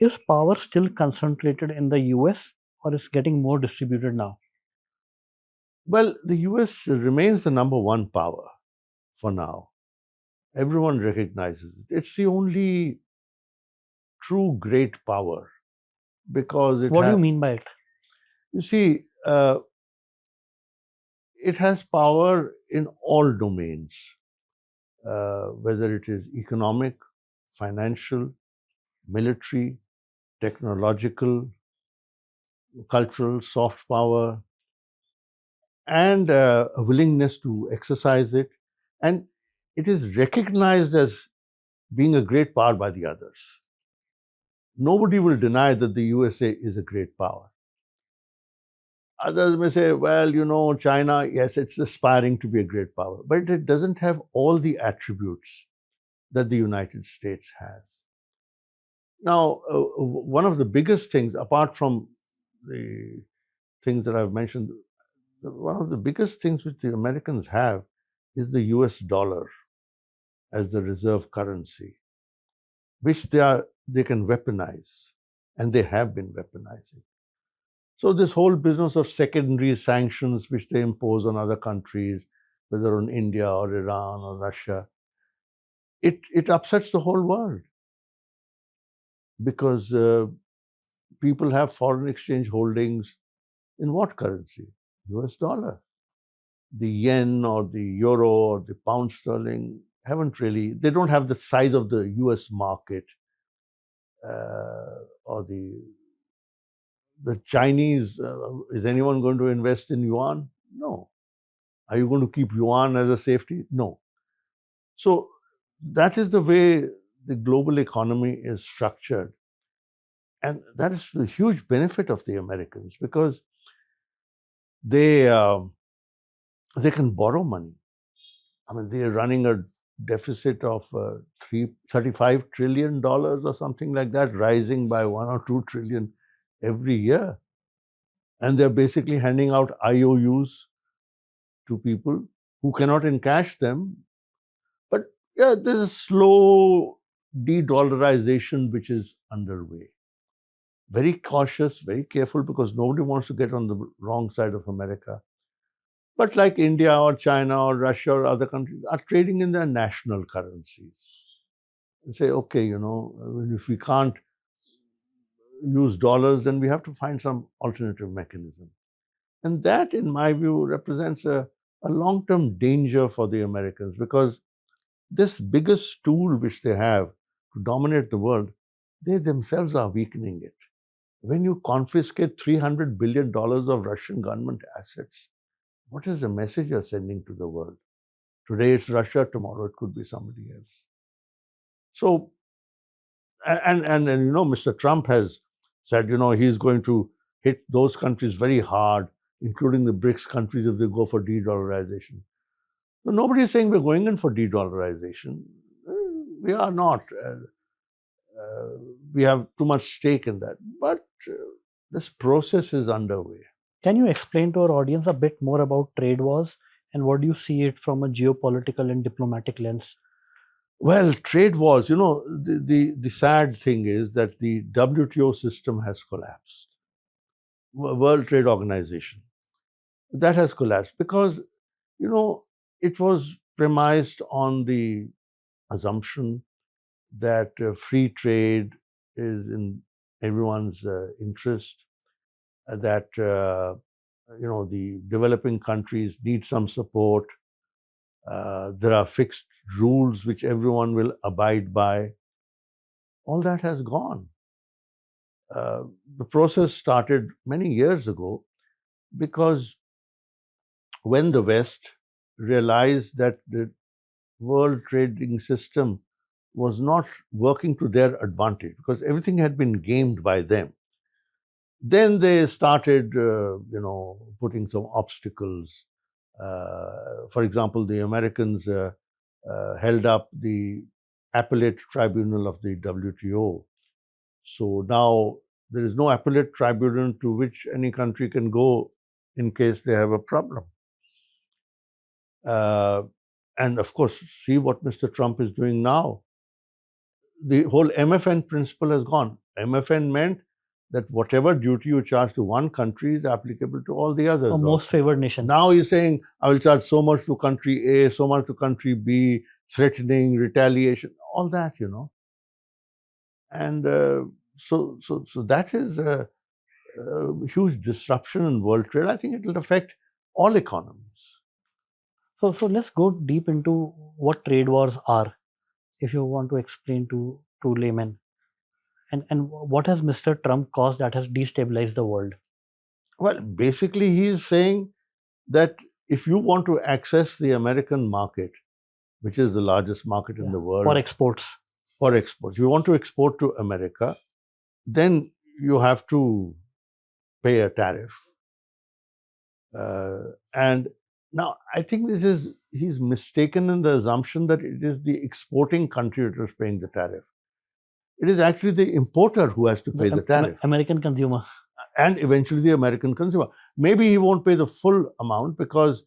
Is power still concentrated in the US or is getting more distributed now? Well, the US remains the number one power for now. Everyone recognizes it. It's the only true great power because it What do you has, mean by it? you see, it has power in all domains, whether it is economic, financial, military, technological, cultural, soft power, and a willingness to exercise it. And it is recognized as being a great power by the others. Nobody will deny that the USA is a great power. Others may say, well, China, yes, it's aspiring to be a great power, but it doesn't have all the attributes that the United States has. Now, one of the biggest things, apart from the things that I've mentioned, one of the biggest things which the Americans have is the US dollar as the reserve currency, which they can weaponize, and they have been weaponizing. So this whole business of secondary sanctions which they impose on other countries, whether on India or Iran or Russia, it upsets the whole world because people have foreign exchange holdings in what currency? US dollar. The yen or the euro or the pound sterling they don't have the size of the US market or the Chinese. Is anyone going to invest in yuan? No. Are you going to keep yuan as a safety? No. So that is the way the global economy is structured. And that is the huge benefit of the Americans because they they can borrow money. I mean, they are running a deficit of $35 trillion or something like that, rising by 1 or 2 trillion every year. And they're basically handing out IOUs to people who cannot encash them. But yeah, there's a slow de-dollarization which is underway. Very cautious, very careful, because nobody wants to get on the wrong side of America. But like India or China or Russia or other countries are trading in their national currencies and say, okay, if we can't use dollars, then we have to find some alternative mechanism. And that, in my view, represents a long-term danger for the Americans because this biggest tool which they have to dominate the world, they themselves are weakening it. When you confiscate $300 billion of Russian government assets, what is the message you're sending to the world? Today it's Russia, tomorrow it could be somebody else. So, Mr. Trump has said, he's going to hit those countries very hard, including the BRICS countries if they go for de-dollarization. So nobody is saying we're going in for de-dollarization. We are not. We have too much stake in that. But this process is underway. Can you explain to our audience a bit more about trade wars and what do you see it from a geopolitical and diplomatic lens? Well, trade wars, the sad thing is that the WTO system has collapsed. World Trade Organization. That has collapsed because, it was premised on the assumption that free trade is in everyone's interest, that, the developing countries need some support. There are fixed rules which everyone will abide by. All that has gone. The process started many years ago because when the West realized that the world trading system was not working to their advantage because everything had been gamed by them, then they started, putting some obstacles. For example, the Americans held up the appellate tribunal of the WTO. So now there is no appellate tribunal to which any country can go in case they have a problem. And of course, see what Mr. Trump is doing now. The whole MFN principle has gone. MFN meant that whatever duty you charge to one country is applicable to all the others. Or most also. favored nation. Now he's saying, I will charge so much to country A, so much to country B, threatening, retaliation, all that, And so that is a huge disruption in world trade. I think it will affect all economies. So let's go deep into what trade wars are, if you want to explain to laymen. And what has Mr. Trump caused that has destabilized the world? Well, basically, he is saying that if you want to access the American market, which is the largest market in the world for exports, if you want to export to America, then you have to pay a tariff. And now I think he's mistaken in the assumption that it is the exporting country that is paying the tariff. It is actually the importer who has to pay the tariff. American consumer. And eventually the American consumer. Maybe he won't pay the full amount because,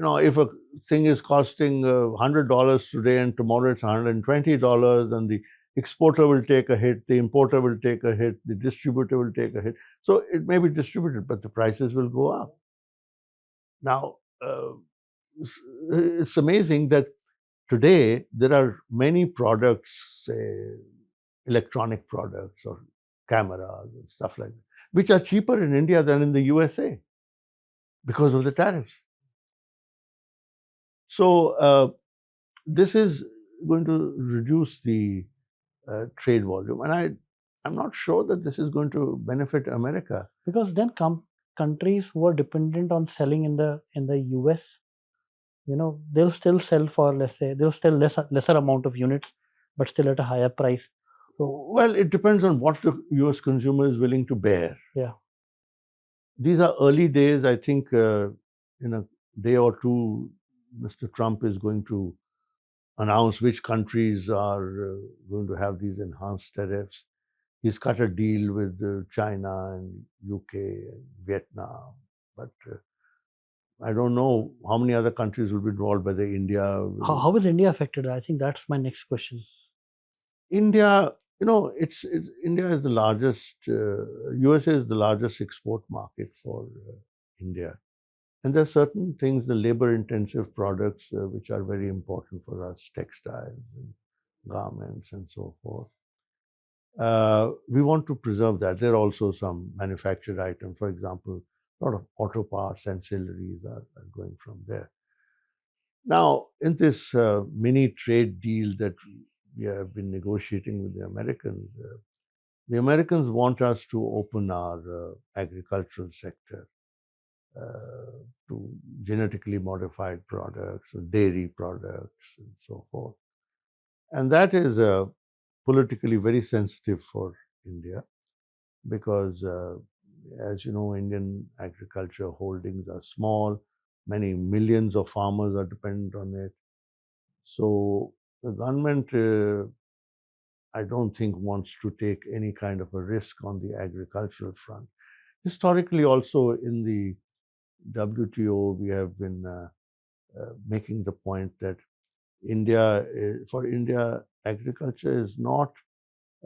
if a thing is costing $100 today and tomorrow it's $120, then the exporter will take a hit, the importer will take a hit, the distributor will take a hit. So it may be distributed, but the prices will go up. Now, it's amazing that today there are many products, say electronic products or cameras and stuff like that, which are cheaper in India than in the USA because of the tariffs. So this is going to reduce the trade volume, and I'm not sure that this is going to benefit America. Because then countries who are dependent on selling in the US, they'll still sell for, let's say, they'll sell lesser amount of units, but still at a higher price. So, well, it depends on what the US consumer is willing to bear. Yeah. These are early days. I think in a day or two, Mr. Trump is going to announce which countries are going to have these enhanced tariffs. He's cut a deal with China and UK and Vietnam, but I don't know how many other countries will be involved, whether India. How is India affected? I think that's my next question. India, it's India is the largest. USA is the largest export market for India, and there are certain things, the labor-intensive products, which are very important for us, textiles and garments and so forth. We want to preserve that. There are also some manufactured items, for example, a lot of auto parts, ancillaries are going from there. Now, in this mini trade deal that we have been negotiating with the Americans want us to open our agricultural sector to genetically modified products, dairy products, and so forth. And that is politically very sensitive for India because, as you know, Indian agriculture holdings are small. Many millions of farmers are dependent on it. So the government, I don't think, wants to take any kind of a risk on the agricultural front. Historically, also in the WTO, we have been making the point that for India, agriculture is not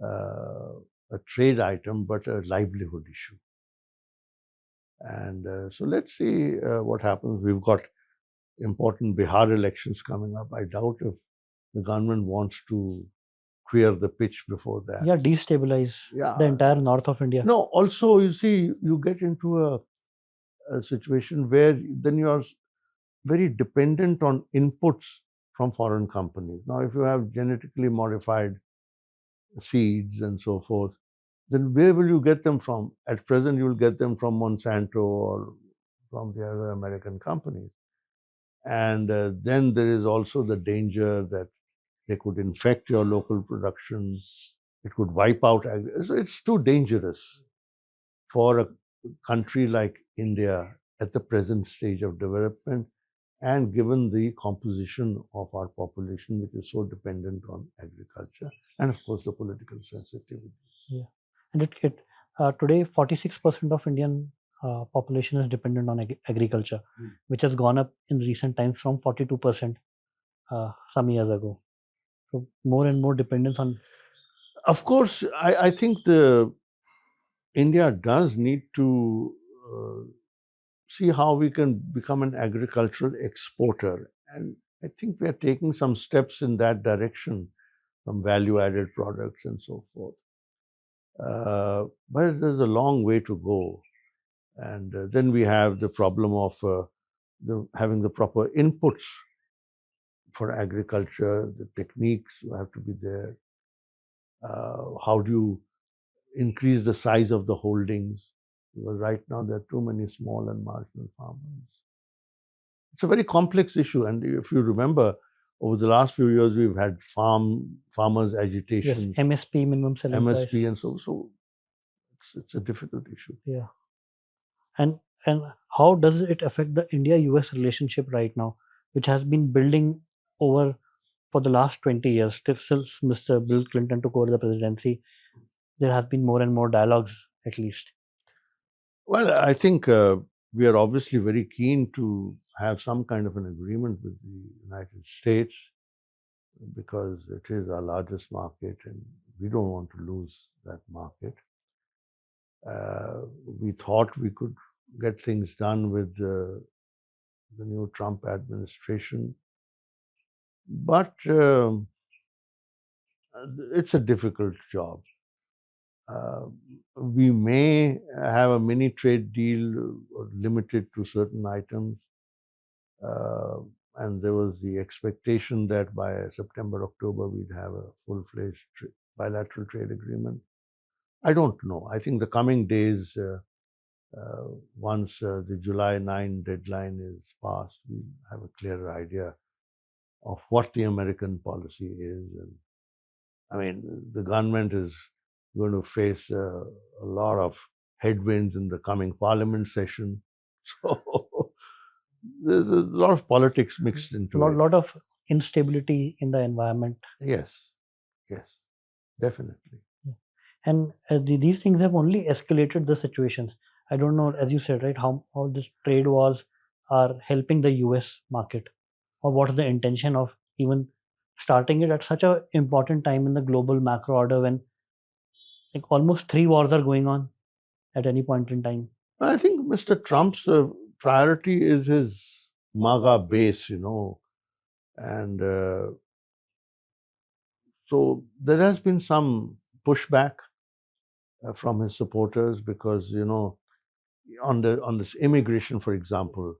a trade item, but a livelihood issue. And so let's see what happens. We've got important Bihar elections coming up. I doubt if the government wants to clear the pitch before that. Yeah, destabilize the entire north of India. No, also, you see, you get into a situation where then you are very dependent on inputs from foreign companies. Now, if you have genetically modified seeds and so forth, then where will you get them from? At present, you will get them from Monsanto or from the other American companies. And then there is also the danger that they could infect your local production. It could wipe out. So it's too dangerous for a country like India at the present stage of development, and given the composition of our population, which is so dependent on agriculture, and of course the political sensitivity. Yeah, and today 46% of Indian population is dependent on agriculture, which has gone up in recent times from 42% some years ago. So more and more dependence on. Of course, I think India does need to see how we can become an agricultural exporter. And I think we are taking some steps in that direction, some value added products and so forth. But there's a long way to go. And then we have the problem of having the proper inputs for agriculture, the techniques have to be there. How do you increase the size of the holdings? Because right now there are too many small and marginal farmers. It's a very complex issue, and if you remember, over the last few years we've had farmers' Yes, agitations, MSP, minimum selling price. MSP, and so it's a difficult issue. Yeah. And how does it affect the India-US relationship right now, which has been building over for the last 20 years, since Mr. Bill Clinton took over the presidency? There has been more and more dialogues, at least. Well, I think we are obviously very keen to have some kind of an agreement with the United States because it is our largest market and we don't want to lose that market. We thought we could get things done with the new Trump administration, but it's a difficult job. We may have a mini trade deal limited to certain items. And there was the expectation that by September, October, we'd have a full-fledged bilateral trade agreement. I don't know. I think the coming days, once the July 9 deadline is passed, we'll have a clearer idea of what the American policy is. And I mean, the government is going to face a lot of headwinds in the coming parliament session. So there's a lot of politics mixed into it. A lot of instability in the environment. Yes, yes, definitely. And these things have only escalated the situations. I don't know, as you said, right, how these trade wars are helping the US market, or what is the intention of even starting it at such an important time in the global macro order when like almost 3 wars are going on at any point in time. I think Mr. Trump's priority is his MAGA base, and so there has been some pushback from his supporters because on this immigration, for example,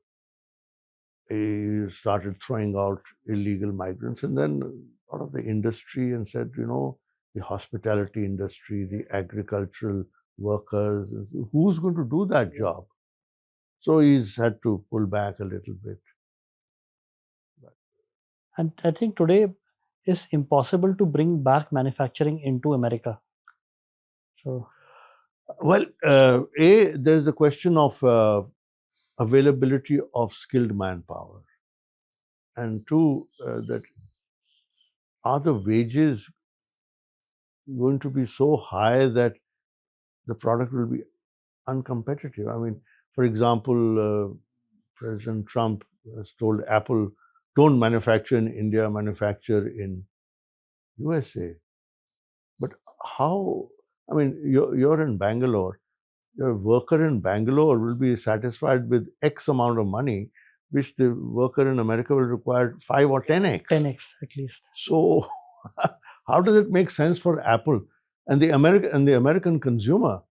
he started throwing out illegal migrants, and then a lot of the industry and said, the hospitality industry, the agricultural workers, who's going to do that job? So he's had to pull back a little bit. And I think today it's impossible to bring back manufacturing into America. So, well, there's a question of availability of skilled manpower, and two, that are the wages going to be so high that the product will be uncompetitive? I mean, for example, President Trump has told Apple, don't manufacture in India, manufacture in USA. But how? I mean, you're in Bangalore. Your worker in Bangalore will be satisfied with X amount of money, which the worker in America will require 5 or 10x. 10x at least. So, how does it make sense for Apple and the American consumer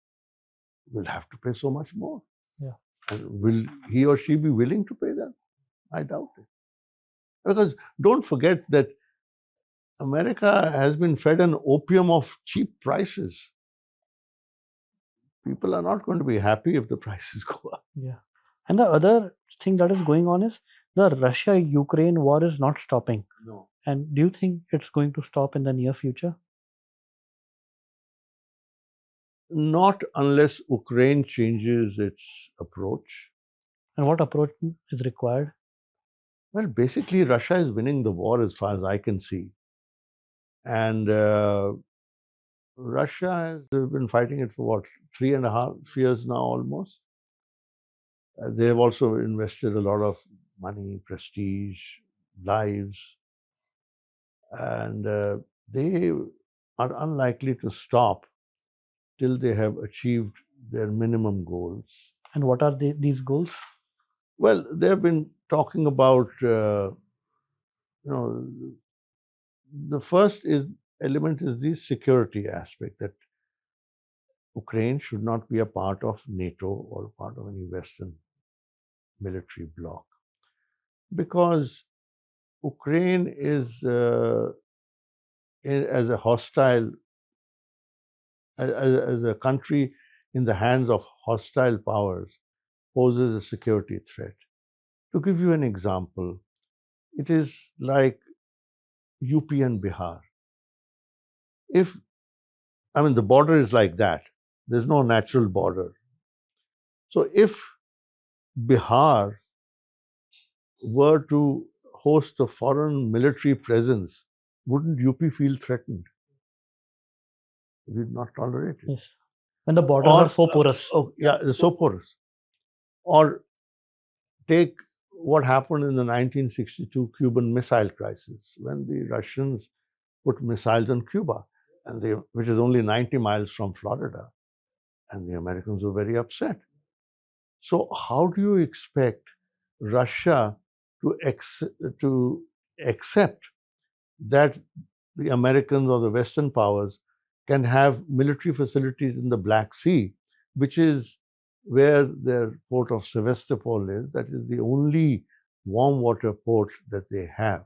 will have to pay so much more? Yeah. And will he or she be willing to pay that? I doubt it. Because don't forget that America has been fed an opium of cheap prices. People are not going to be happy if the prices go up. Yeah. And the other thing that is going on is the Russia-Ukraine war is not stopping. No. And do you think it's going to stop in the near future? Not unless Ukraine changes its approach. And what approach is required? Well, basically, Russia is winning the war as far as I can see. And Russia has been fighting it for what, 3.5 years now almost. They have also invested a lot of money, prestige, lives. And they are unlikely to stop till they have achieved their minimum goals. And what are these goals? Well, they have been talking about, the first element is the security aspect, that Ukraine should not be a part of NATO or part of any Western military bloc, because Ukraine is as a hostile, as a country in the hands of hostile powers, poses a security threat. To give you an example, it is like UP and Bihar. If, I mean, the border is like that, there's no natural border. So if Bihar were to host a foreign military presence, wouldn't UP feel threatened? We'd not tolerate it. Yes. When the borders Or, are so porous. yeah, so porous. Or take what happened in the 1962 Cuban Missile Crisis, when the Russians put missiles on Cuba, which is only 90 miles from Florida, and the Americans were very upset. So how do you expect Russia to accept that the Americans or the Western powers can have military facilities in the Black Sea, which is where their port of Sevastopol is? That is the only warm water port that they have,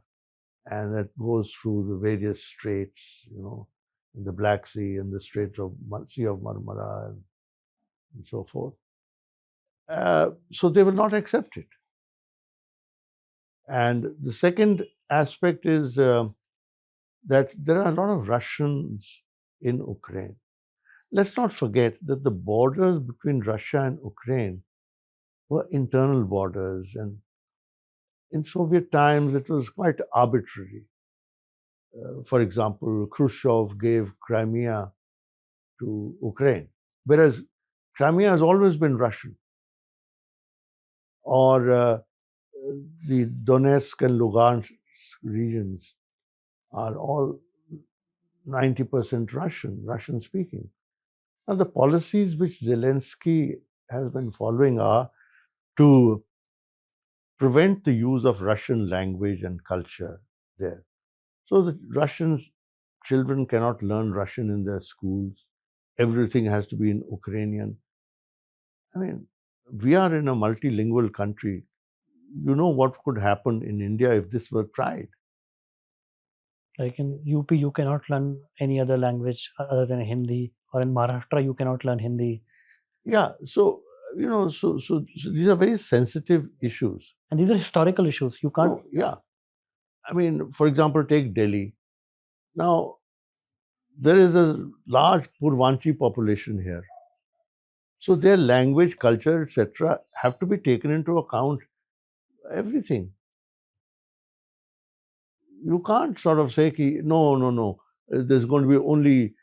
and that goes through the various straits, in the Black Sea and the Straits of Sea of Marmara and so forth. So they will not accept it. And the second aspect is that there are a lot of Russians in Ukraine. Let's not forget that the borders between Russia and Ukraine were internal borders, and in Soviet times it was quite arbitrary. For example, Khrushchev gave Crimea to Ukraine, whereas Crimea has always been Russian. Or the Donetsk and Lugansk regions are all 90% Russian speaking. Now, the policies which Zelensky has been following are to prevent the use of Russian language and culture there. So the Russian children cannot learn Russian in their schools. Everything has to be in Ukrainian. I mean, we are in a multilingual country. You know what could happen in India if this were tried. Like in UP, you cannot learn any other language other than Hindi, or in Maharashtra, you cannot learn Hindi. Yeah, so so these are very sensitive issues. And these are historical issues. You can't. No, yeah, I mean, for example, take Delhi. Now, there is a large Purvanchi population here. So their language, culture, etc., have to be taken into account. Everything. You can't sort of say, no. There's going to be only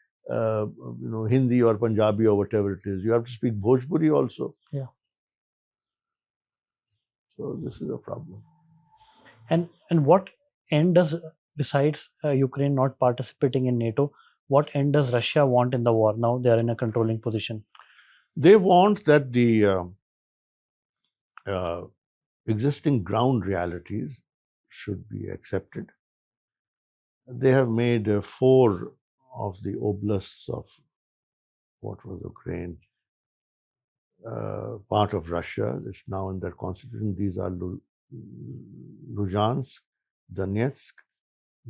Hindi or Punjabi or whatever it is. You have to speak Bhojpuri also. Yeah. So this is a problem. And what end does, besides Ukraine not participating in NATO, what end does Russia want in the war? Now they are in a controlling position. They want that the existing ground realities should be accepted. They have made 4 of the oblasts of what was Ukraine part of Russia. It's now in their constitution. These are Luhansk, Donetsk,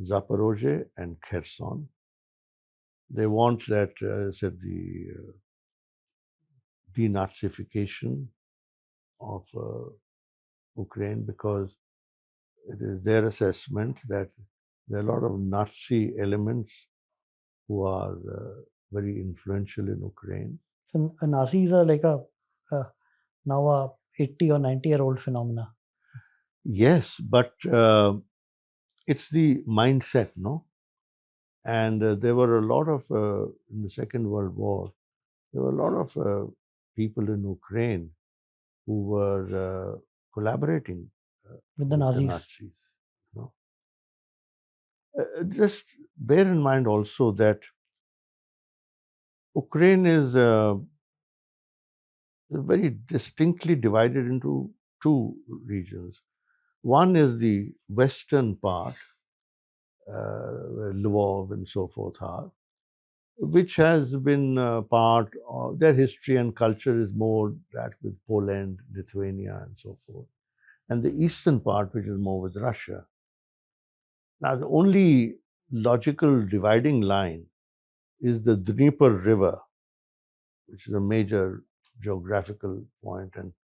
Zaporozhye, and Kherson. They want that, the denazification of Ukraine, because it is their assessment that there are a lot of Nazi elements who are very influential in Ukraine. So Nazis are like now a 80 or 90-year-old phenomena. Yes, but it's the mindset, no? And there were a lot of, in the Second World War, there were a lot of people in Ukraine who were collaborating With the with the Nazis. Nazis. Just bear in mind also that Ukraine is very distinctly divided into two regions. One is the western part, where Lvov and so forth are, which has been part of their history and culture is more that with Poland, Lithuania, and so forth. And the eastern part, which is more with Russia. Now, the only logical dividing line is the Dnieper River, which is a major geographical point. And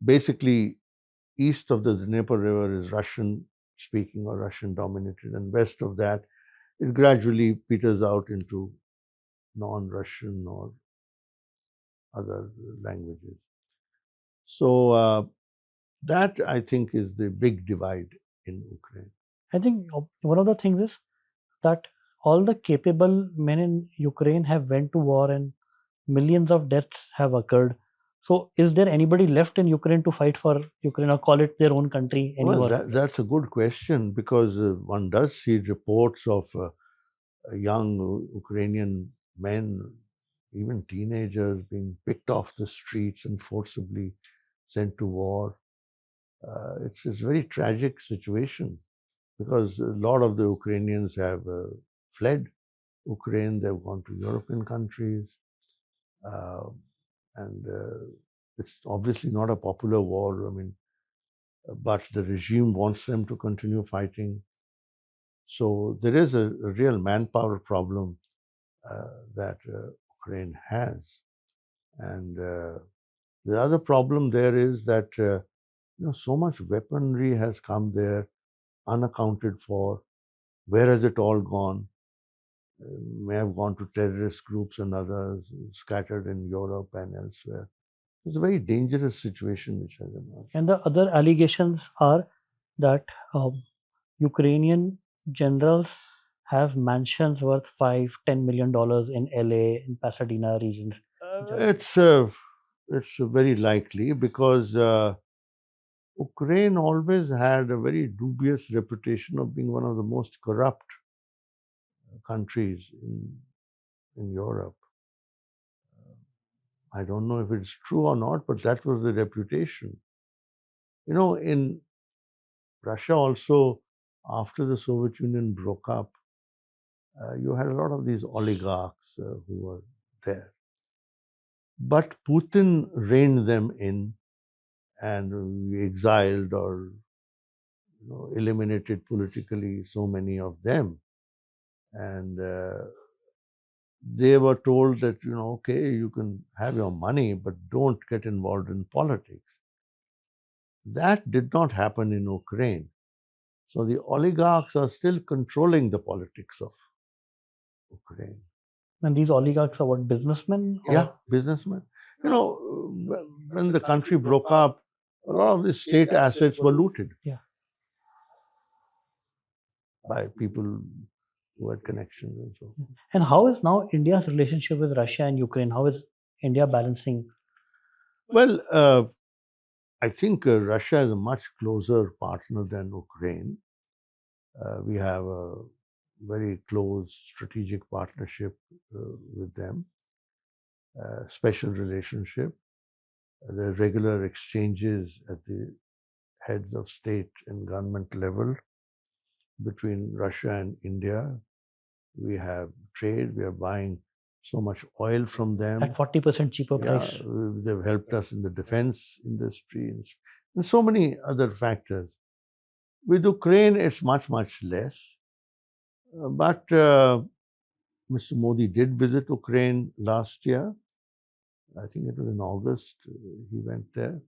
basically, east of the Dnieper River is Russian speaking or Russian dominated, and west of that, it gradually peters out into non Russian or other languages. So, that I think is the big divide in Ukraine. I think one of the things is that all the capable men in Ukraine have went to war and millions of deaths have occurred. So is there anybody left in Ukraine to fight for Ukraine or call it their own country Well, anymore? that's a good question because one does see reports of young Ukrainian men, even teenagers, being picked off the streets and forcibly sent to war. It's a very tragic situation because a lot of the Ukrainians have fled Ukraine, they've gone to European countries, uh, and it's obviously not a popular war. I mean, but the regime wants them to continue fighting. So there is a real manpower problem that Ukraine has. And the other problem there is that so much weaponry has come there unaccounted for. Where has it all gone? May have gone to terrorist groups and others scattered in Europe and elsewhere. It's a very dangerous situation which has emerged. And the other allegations are that Ukrainian generals have mansions worth $5-10 million in LA, in Pasadena regions. It's very likely because Ukraine always had a very dubious reputation of being one of the most corrupt countries in Europe. I don't know if it's true or not, but that was the reputation. In Russia also, after the Soviet Union broke up, you had a lot of these oligarchs who were there. But Putin reined them in and we exiled or eliminated politically so many of them. And they were told that, okay, you can have your money, but don't get involved in politics. That did not happen in Ukraine. So the oligarchs are still controlling the politics of Ukraine. And these oligarchs are what, businessmen? Yeah, businessmen. When the country broke up, a lot of the state assets were looted. Yeah. By people who had connections and so on. And how is now India's relationship with Russia and Ukraine? How is India balancing? Well, I think Russia is a much closer partner than Ukraine. We have a very close strategic partnership with them, special relationship. There are regular exchanges at the heads of state and government level between Russia and India. We have trade, we are buying so much oil from them. At 40% cheaper price. They've helped us in the defense industry and so many other factors. With Ukraine, it's much, much less. But Mr. Modi did visit Ukraine last year. I think it was in August. He went there.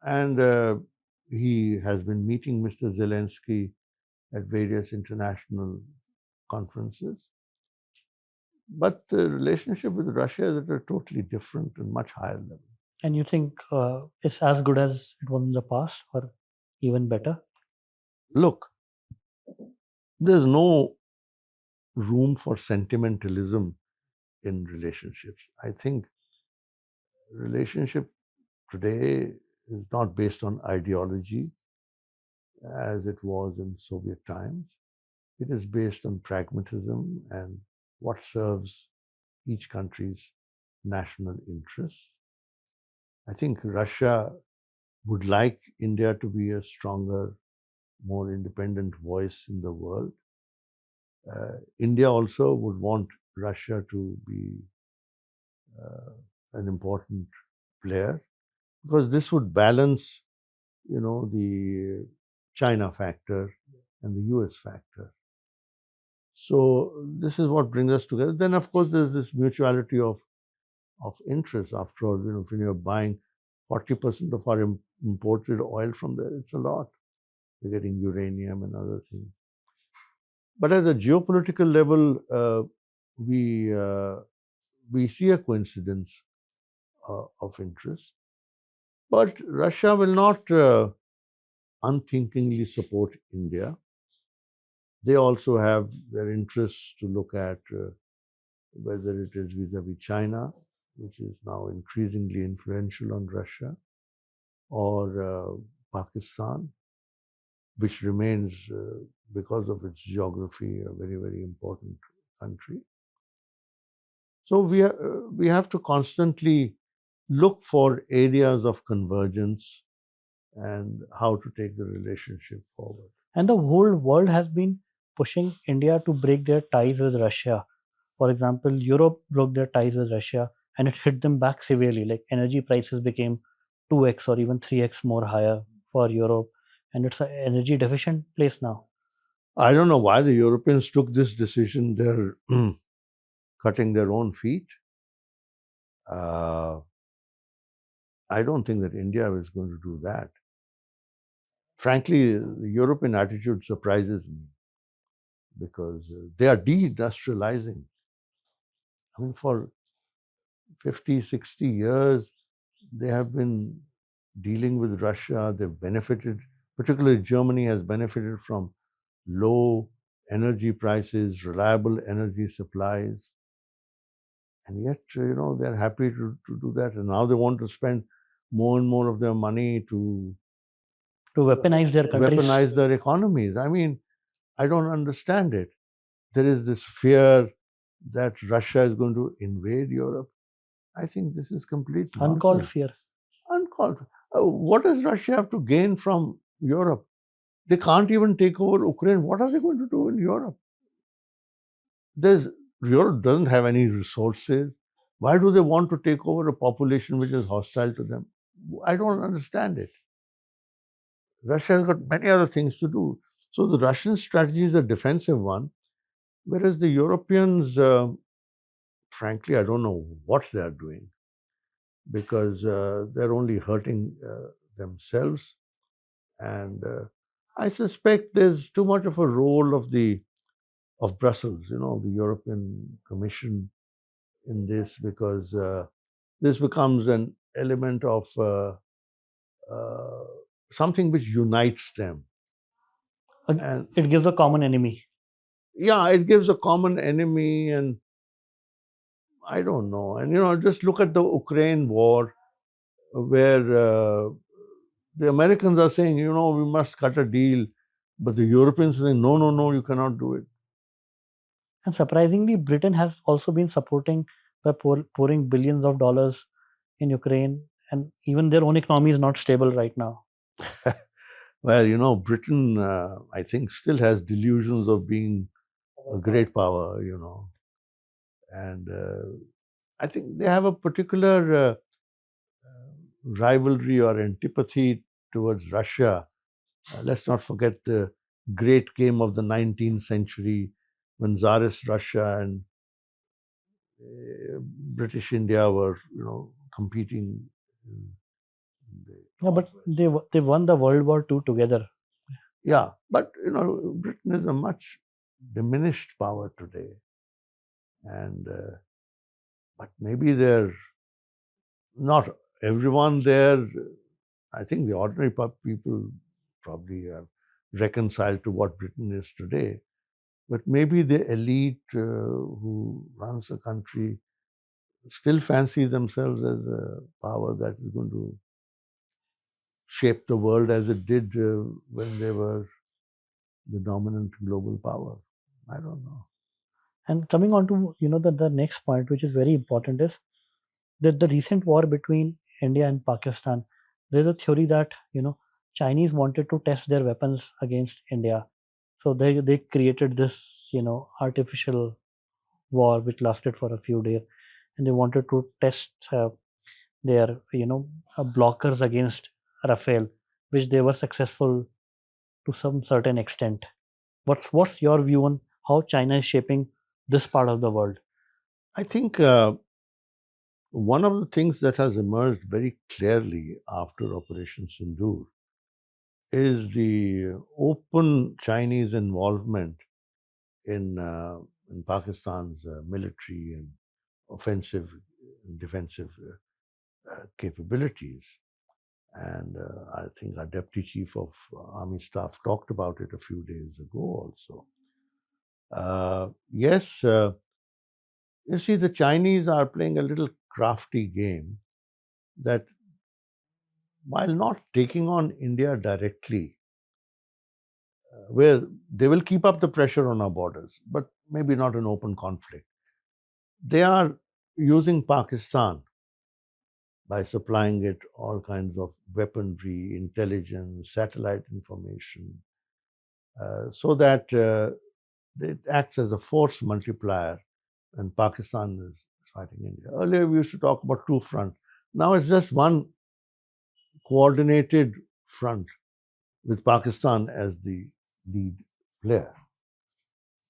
And he has been meeting Mr. Zelensky at various international conferences. But the relationship with Russia is at a totally different and much higher level. And you think it's as good as it was in the past or even better? Look, there's no room for sentimentalism in relationships. I think relationship today is not based on ideology as it was in Soviet times. It is based on pragmatism and what serves each country's national interests. I think Russia would like India to be a stronger, more independent voice in the world. India also would want Russia to be uh, an important player because this would balance, the China factor and the US factor. So this is what brings us together. Then, of course, there's this mutuality of interest. After all, when you're buying 40% of our imported oil from there, it's a lot. We're getting uranium and other things. But at the geopolitical level, we we see a coincidence of interest. But Russia will not unthinkingly support India. They also have their interests to look at, whether it is vis-a-vis China, which is now increasingly influential on Russia, or Pakistan, which remains, because of its geography, a very, very important country. So we have to constantly look for areas of convergence and how to take the relationship forward. And the whole world has been pushing India to break their ties with Russia. For example, Europe broke their ties with Russia and it hit them back severely. Like energy prices became 2x or even 3x more higher for Europe, and it's an energy deficient place now. I don't know why the Europeans took this decision. They're cutting their own feet. Uh, I don't think that India is going to do that. Frankly, the European attitude surprises me because they are deindustrializing. I mean, for 50, 60 years, they have been dealing with Russia. They've benefited, particularly Germany has benefited from low energy prices, reliable energy supplies. And yet, they're happy to do that. And now they want to spend more and more of their money To weaponize their countries. weaponize their economies. I mean, I don't understand it. There is this fear that Russia is going to invade Europe. I think this is complete Uncalled nonsense. fear. Uncalled. What does Russia have to gain from Europe? They can't even take over Ukraine. What are they going to do in Europe? Europe doesn't have any resources. Why do they want to take over a population which is hostile to them? I don't understand it. Russia has got many other things to do. So the Russian strategy is a defensive one, whereas the Europeans, frankly, I don't know what they are doing because they're only hurting themselves. And I suspect there's too much of a role of Brussels, the European Commission in this, because this becomes an element of uh, something which unites them. And It gives a common enemy. yeah, it gives a common enemy, and I don't know. And just look at the Ukraine war, where the Americans are saying, we must cut a deal, but the Europeans are saying, no, no, no, you cannot do it. And surprisingly, Britain has also been supporting by pouring billions of dollars in Ukraine, and even their own economy is not stable right now. Well, Britain, I think, still has delusions of being a great power, and I think they have a particular rivalry or antipathy towards Russia. Let's not forget the great game of the 19th century when Tsarist Russia and British India were, competing. Yeah, but they won the World War II together. Yeah, but Britain is a much diminished power today, and but maybe they're not everyone there. I think the ordinary people probably are reconciled to what Britain is today. But maybe the elite who runs the country still fancy themselves as a power that is going to shape the world as it did when they were the dominant global power. I don't know. And coming on to the next point, which is very important, is that the recent war between India and Pakistan. There's a theory that Chinese wanted to test their weapons against India, so they created this artificial war which lasted for a few days, and they wanted to test their blockers against Rafael, which they were successful to some certain extent. What's your view on how China is shaping this part of the world? I think one of the things that has emerged very clearly after Operation Sindhoor is the open Chinese involvement in Pakistan's military and offensive and defensive capabilities. And I think our deputy chief of army staff talked about it a few days ago also. Yes, you see, the Chinese are playing a little crafty game that while not taking on India directly, where they will keep up the pressure on our borders, but maybe not an open conflict. They are using Pakistan by supplying it all kinds of weaponry, intelligence, satellite information, so that it acts as a force multiplier and Pakistan is fighting India. Earlier, we used to talk about two fronts. Now it's just one coordinated front with Pakistan as the lead player.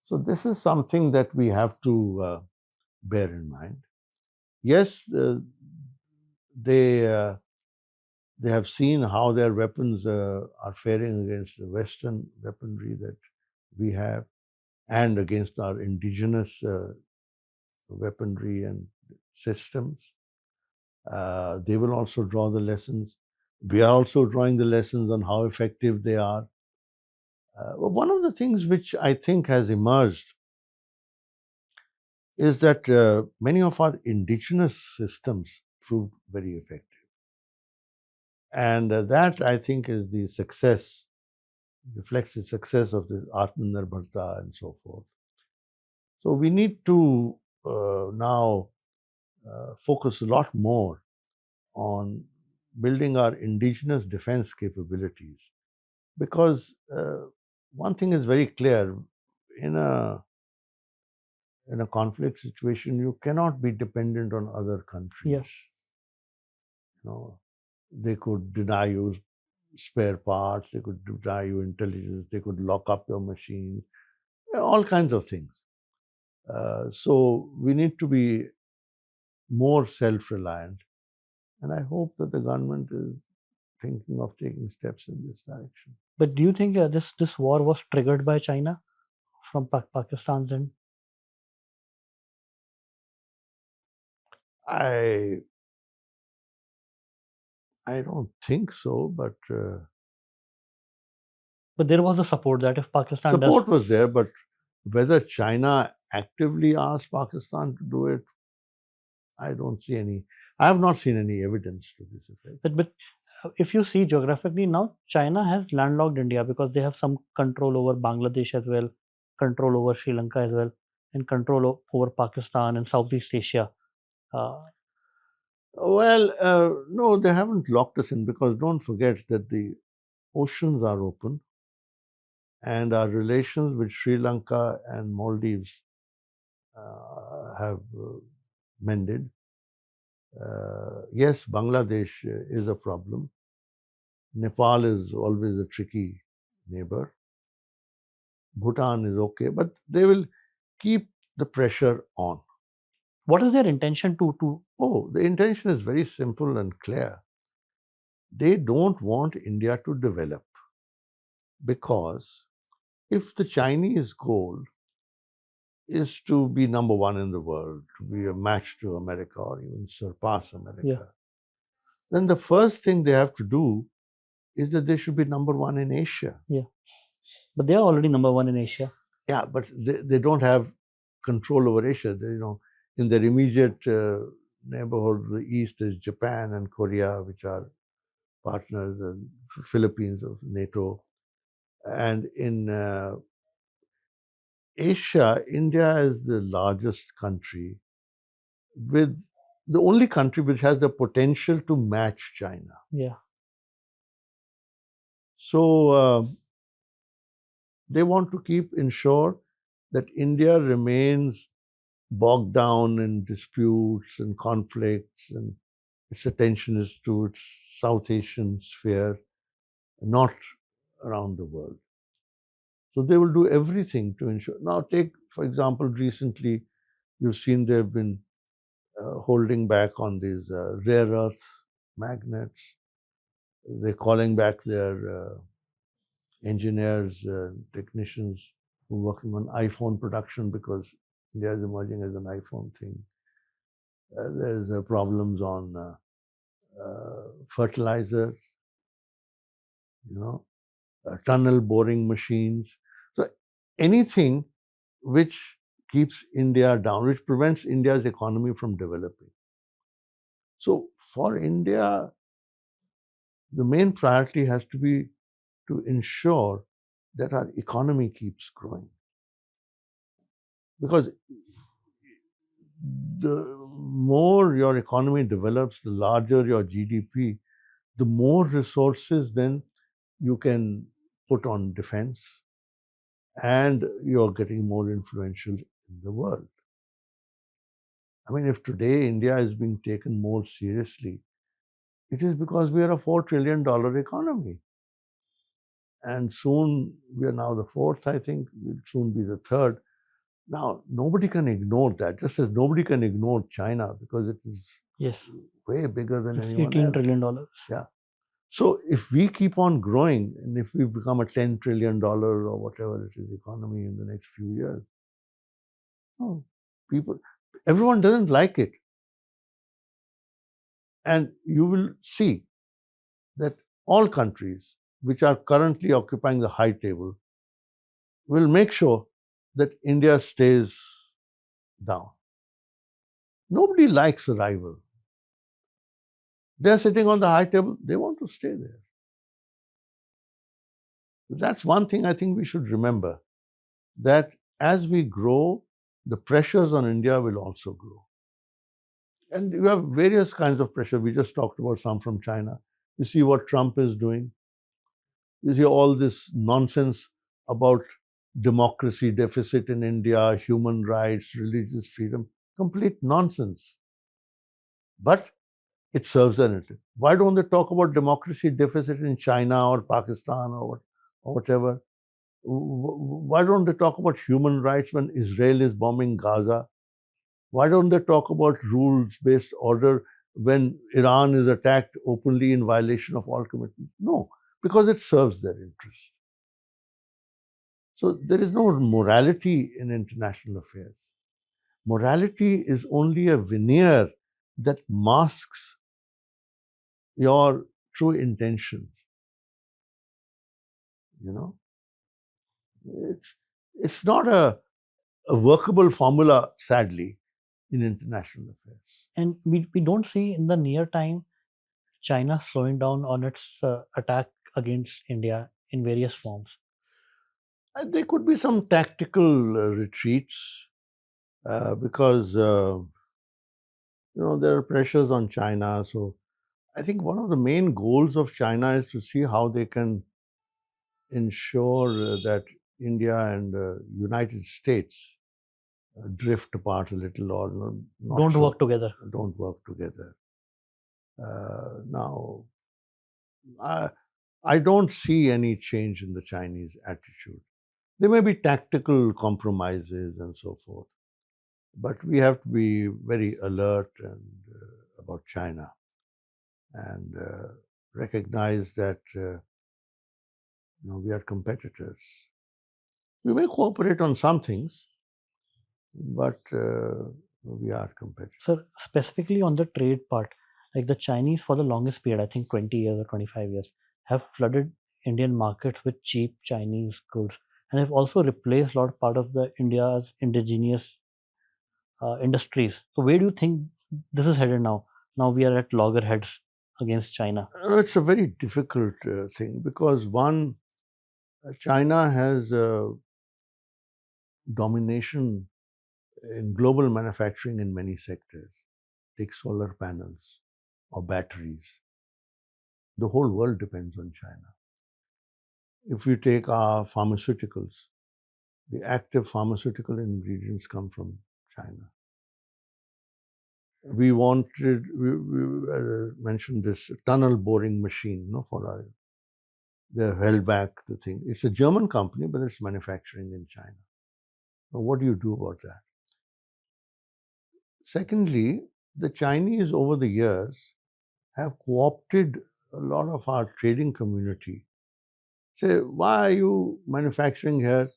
So this is something that we have to bear in mind. Yes, they have seen how their weapons are faring against the Western weaponry that we have and against our indigenous weaponry and systems. They will also draw the lessons. We are also drawing the lessons on how effective they are. One of the things which I think has emerged is that many of our indigenous systems proved very effective. And that, I think, is the success, reflects the success of the Atmanirbharta and so forth. So we need to now focus a lot more on building our indigenous defense capabilities. Because one thing is very clear, in a conflict situation, you cannot be dependent on other countries. Yes. They could deny you spare parts, they could deny you intelligence, they could lock up your machines, all kinds of things. So we need to be more self-reliant, and I hope that the government is thinking of taking steps in this direction. But do you think this war was triggered by China from Pakistan's end? I don't think so, but But there was a support that if Pakistan does. support was there. But whether China actively asked Pakistan to do it, I don't see any. I have not seen any evidence to this effect. But if you see geographically now, China has landlocked India because they have some control over Bangladesh as well, control over Sri Lanka as well, and control over Pakistan and Southeast Asia. Uh, Well, no, they haven't locked us in, because don't forget that the oceans are open and our relations with Sri Lanka and Maldives have mended. Yes, Bangladesh is a problem. Nepal is always a tricky neighbor. Bhutan is okay, but they will keep the pressure on. what is their intention to? Oh, the intention is very simple and clear. They don't want India to develop, because if the Chinese goal is to be number one in the world, to be a match to America or even surpass America, then the first thing they have to do is that they should be number one in Asia. Yeah, but they are already number one in Asia. Yeah, but they don't have control over Asia. They, in their immediate neighborhood, the east is Japan and Korea, which are partners, and Philippines of NATO. And Asia, India is the largest country with the only country which has the potential to match China. Yeah. So they want to ensure that India remains bogged down in disputes and conflicts, and its attention is to its South Asian sphere, not around the world. So they will do everything to ensure. Now, take, for example, recently you've seen they've been holding back on these rare earth magnets. They're calling back their engineers, technicians who are working on iPhone production because India is emerging as an iPhone thing. There's problems on fertilizer, tunnel boring machines. So anything which keeps India down, which prevents India's economy from developing. So for India, the main priority has to be to ensure that our economy keeps growing. Because the more your economy develops, the larger your GDP, the more resources then you can put on defense, and you're getting more influential in the world. I mean, if today India is being taken more seriously, it is because we are a $4 trillion economy. And soon, we are now the fourth, I think, we'll soon be the third. Now, nobody can ignore that, just as nobody can ignore China because it is Yes. way bigger than It's anyone $18 else. trillion. Yeah. So if we keep on growing and if we become a $10 trillion or whatever it is economy in the next few years, oh, everyone doesn't like it. And you will see that all countries which are currently occupying the high table will make sure that India stays down. Nobody likes a rival. They're sitting on the high table, they want to stay there. That's one thing I think we should remember, that as we grow, the pressures on India will also grow. And you have various kinds of pressure. We just talked about some from China. You see what Trump is doing. You see all this nonsense about democracy deficit in India, human rights, religious freedom. Complete nonsense. But it serves their interest. Why don't they talk about democracy deficit in China or Pakistan or whatever? Why don't they talk about human rights when Israel is bombing Gaza? Why don't they talk about rules-based order when Iran is attacked openly in violation of all commitments? No, because it serves their interest. So there is no morality in international affairs. Morality is only a veneer that masks your true intentions. It's not a workable formula, sadly, in international affairs. And we don't see in the near time China slowing down on its attack against India in various forms. There could be some tactical retreats because there are pressures on China. So I think one of the main goals of China is to see how they can ensure that India and United States drift apart a little or not Don't so, work together. Don't work together. Now, I don't see any change in the Chinese attitude. There may be tactical compromises and so forth, but we have to be very alert and about China and recognize that we are competitors. We may cooperate on some things, but we are competitors. Sir, specifically on the trade part, like the Chinese for the longest period, I think 20 years or 25 years, have flooded Indian markets with cheap Chinese goods and have also replaced a lot part of the India's indigenous industries. So where do you think this is headed now? Now we are at loggerheads against China. It's a very difficult thing because one, China has domination in global manufacturing in many sectors. Take solar panels or batteries. The whole world depends on China. If we take our pharmaceuticals, the active pharmaceutical ingredients come from China. We wanted, we mentioned this tunnel boring machine, for our, they held back the thing. It's a German company, but it's manufacturing in China. Now, what do you do about that? Secondly, the Chinese over the years have co-opted a lot of our trading community. Say, why are you manufacturing here?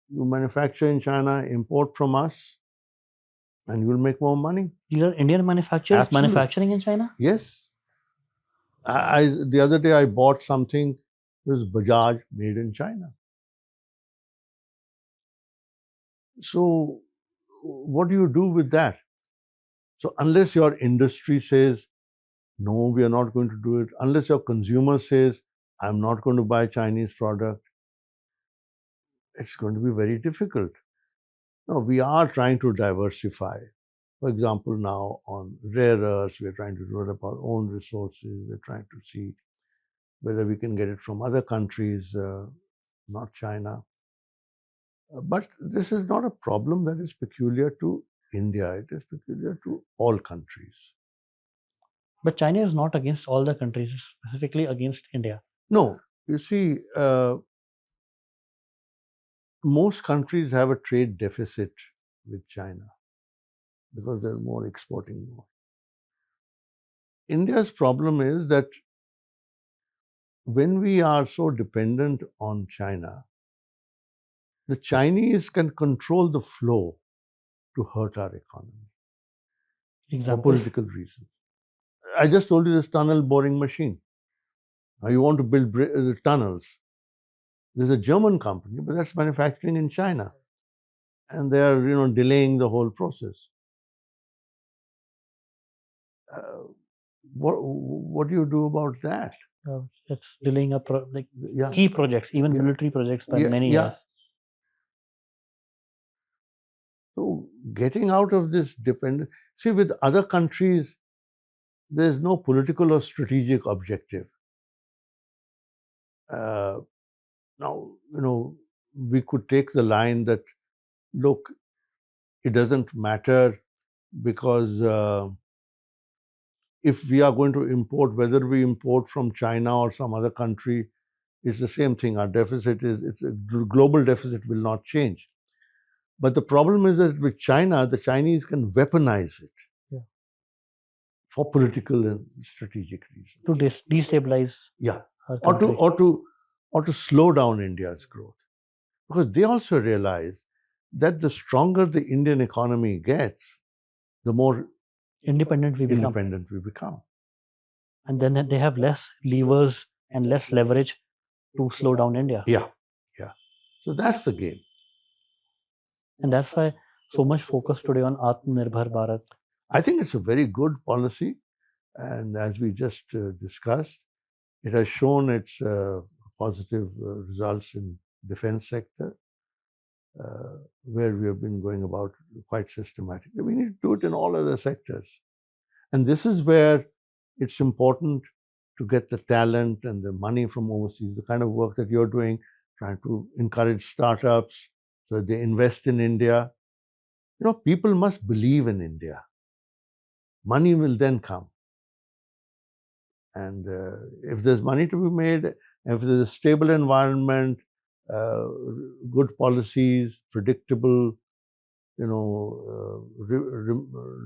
You manufacture in China, import from us, and you'll make more money. These are Indian manufacturers Absolutely. manufacturing in China? Yes. The other day I bought something, it was Bajaj made in China. So what do you do with that? So unless your industry says, no, we are not going to do it, unless your consumer says, I'm not going to buy Chinese product, it's going to be very difficult. No, we are trying to diversify. For example, now on rare earths, we're trying to develop our own resources. We're trying to see whether we can get it from other countries, not China. But this is not a problem that is peculiar to India. It is peculiar to all countries. But China is not against all the countries, specifically against India. No, you see, most countries have a trade deficit with China because they're more exporting more. India's problem is that when we are so dependent on China, the Chinese can control the flow to hurt our economy for political reasons. I just told you this tunnel boring machine. Now you want to build tunnels. There's a German company, but that's manufacturing in China, and they are, delaying the whole process. What do you do about that? It's delaying key projects, even military projects, by many years. So getting out of this dependence. See, with other countries, there's no political or strategic objective. Now, we could take the line that, look, it doesn't matter because if we are going to import, whether we import from China or some other country, it's the same thing. Our deficit it's a global deficit will not change. But the problem is that with China, the Chinese can weaponize it for political and strategic reasons. To destabilize. Yeah. Or to slow down India's growth. Because they also realize that the stronger the Indian economy gets, the more independent we become. And then they have less levers and less leverage to slow down India. Yeah. So that's the game. And that's why so much focus today on Atmanirbhar Bharat. I think it's a very good policy. And as we just discussed, it has shown its positive results in defense sector, where we have been going about quite systematically. We need to do it in all other sectors. And this is where it's important to get the talent and the money from overseas, the kind of work that you're doing, trying to encourage startups so that they invest in India. People must believe in India. Money will then come. And if there's money to be made, if there's a stable environment, good policies, predictable,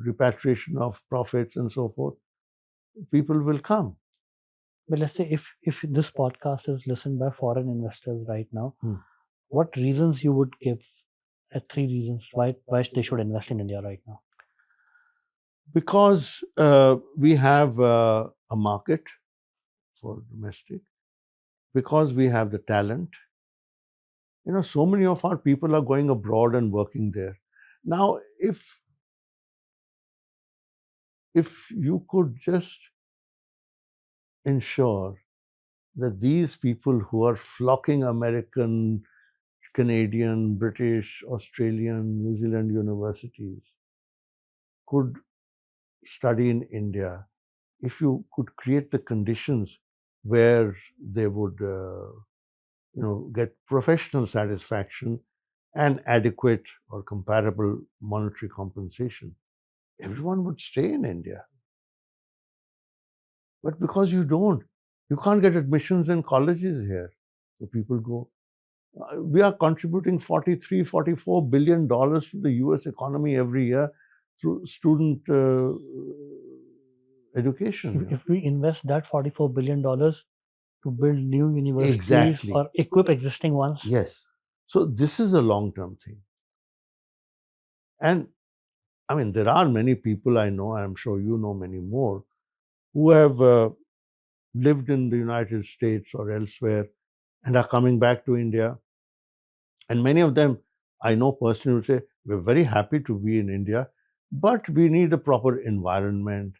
repatriation of profits and so forth, people will come. But let's say if this podcast is listened by foreign investors right now, what reasons you would give? 3 reasons why they should invest in India right now. Because we have a market for domestic, because we have the talent. So many of our people are going abroad and working there. Now, if you could just ensure that these people who are flocking American, Canadian, British, Australian, New Zealand universities could study in India if you could create the conditions where they would get professional satisfaction and adequate or comparable monetary compensation, everyone would stay in India. But because you don't, you can't get admissions in colleges here. So people go. We are contributing $43-44 billion to the US economy every year through student education. If we invest that $44 billion to build new universities Exactly. or equip existing ones, Yes. So this is a long-term thing. And I mean, there are many people I know, I'm sure you know many more, who have lived in the United States or elsewhere and are coming back to India. And many of them I know personally will say, we're very happy to be in India, but we need a proper environment.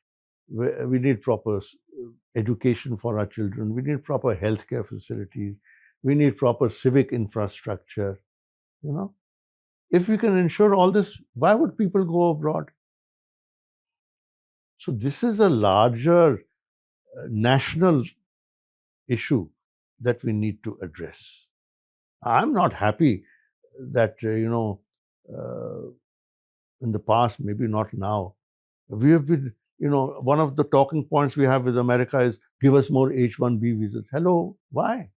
We need proper education for our children. We need proper healthcare facilities. We need proper civic infrastructure. If we can ensure all this, why would people go abroad? So this is a larger national issue that we need to address. I'm not happy that, in the past, maybe not now, we have been, one of the talking points we have with America is give us more H-1B visas. Hello, why?